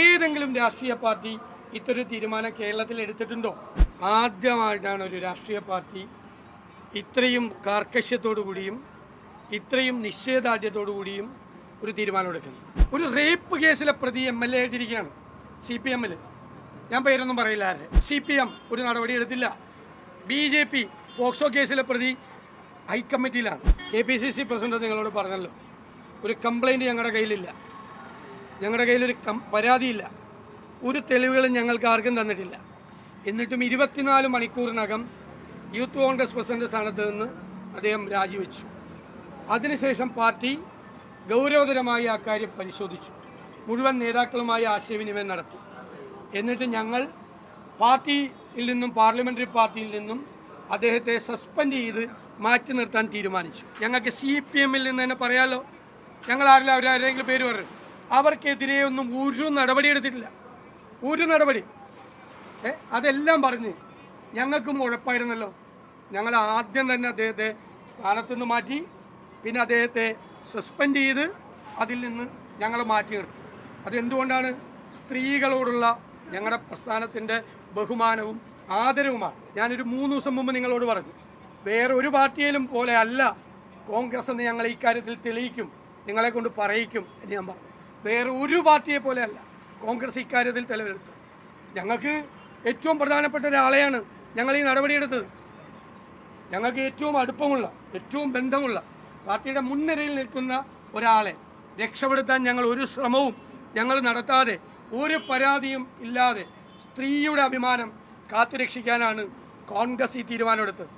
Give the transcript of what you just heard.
ഏതെങ്കിലും രാഷ്ട്രീയ പാർട്ടി ഇത്തരം തീരുമാനം കേരളത്തിൽ എടുത്തിട്ടുണ്ടോ? ആദ്യമായിട്ടാണ് ഒരു രാഷ്ട്രീയ പാർട്ടി ഇത്രയും കാർക്കശ്യത്തോടു കൂടിയും ഇത്രയും നിശ്ചയദാർഢ്യത്തോടു കൂടിയും ഒരു തീരുമാനം എടുക്കുന്നത്. ഒരു റേപ്പ് കേസിലെ പ്രതി MLA ആയിട്ടിരിക്കുകയാണ് CPM. ഞാൻ പേരൊന്നും പറയില്ല ആരുടെ. CPM ഒരു നടപടി എടുത്തില്ല. BJP പോക്സോ കേസിലെ പ്രതി ഹൈക്കമ്മിറ്റിയിലാണ്. KPCC പ്രസിഡന്റ് നിങ്ങളോട് പറഞ്ഞല്ലോ, ഒരു കംപ്ലൈൻറ്റ് ഞങ്ങളുടെ കയ്യിലില്ല, ഞങ്ങളുടെ കയ്യിലൊരു പരാതിയില്ല, ഒരു തെളിവുകളും ഞങ്ങൾക്ക് ആർക്കും തന്നിട്ടില്ല. എന്നിട്ടും 24 മണിക്കൂറിനകം യൂത്ത് കോൺഗ്രസ് പ്രസിഡന്റ് സ്ഥാനത്ത് നിന്ന് അദ്ദേഹം രാജിവെച്ചു. അതിനുശേഷം പാർട്ടി ഗൗരവതരമായി ആ കാര്യം പരിശോധിച്ചു, മുഴുവൻ നേതാക്കളുമായി ആശയവിനിമയം നടത്തി. എന്നിട്ട് ഞങ്ങൾ പാർട്ടിയിൽ നിന്നും പാർലമെൻ്ററി പാർട്ടിയിൽ നിന്നും അദ്ദേഹത്തെ സസ്പെൻഡ് ചെയ്ത് മാറ്റി നിർത്താൻ തീരുമാനിച്ചു. ഞങ്ങൾക്ക് CPM നിന്ന് തന്നെ പറയാമല്ലോ, ഞങ്ങൾ ആരെങ്കിലും പേര് പറയും. അവർക്കെതിരെ ഒന്നും ഒരു നടപടി എടുത്തിട്ടില്ല, ഒരു നടപടി. അതെല്ലാം പറഞ്ഞ് ഞങ്ങൾക്കും ഉഴപ്പായിരുന്നല്ലോ. ഞങ്ങൾ ആദ്യം തന്നെ അദ്ദേഹത്തെ സ്ഥാനത്തു നിന്ന് മാറ്റി, പിന്നെ അദ്ദേഹത്തെ സസ്പെൻഡ് ചെയ്ത് അതിൽ നിന്ന് ഞങ്ങൾ മാറ്റി നിർത്തി. അതെന്തുകൊണ്ടാണ്? സ്ത്രീകളോടുള്ള ഞങ്ങളുടെ പ്രസ്ഥാനത്തിൻ്റെ ബഹുമാനവും ആദരവുമാണ്. ഞാനൊരു 3 ദിവസം മുമ്പ് നിങ്ങളോട് പറഞ്ഞു, വേറെ ഒരു പാർട്ടിയിലും പോലെ അല്ല കോൺഗ്രസ് എന്ന് ഞങ്ങൾ ഇക്കാര്യത്തിൽ തെളിയിക്കും, നിങ്ങളെ കൊണ്ട് പറയിക്കും എന്ന് ഞാൻ പറഞ്ഞു. വേറെ ഒരു പാർട്ടിയെ പോലെ അല്ല കോൺഗ്രസ് ഇക്കാര്യത്തിൽ തെളിവെടുത്തത്. ഞങ്ങൾക്ക് ഏറ്റവും പ്രധാനപ്പെട്ട ഒരാളെയാണ് ഞങ്ങൾ ഈ നടപടിയെടുത്തത്. ഞങ്ങൾക്ക് ഏറ്റവും അടുപ്പമുള്ള, ഏറ്റവും ബന്ധമുള്ള, പാർട്ടിയുടെ മുൻനിരയിൽ നിൽക്കുന്ന ഒരാളെ രക്ഷപ്പെടുത്താൻ ഞങ്ങൾ ഒരു ശ്രമവും ഞങ്ങൾ നടത്താതെ, ഒരു പരാതിയും ഇല്ലാതെ സ്ത്രീയുടെ അഭിമാനം കാത്തുരക്ഷിക്കാനാണ് കോൺഗ്രസ് ഈ തീരുമാനമെടുത്തത്.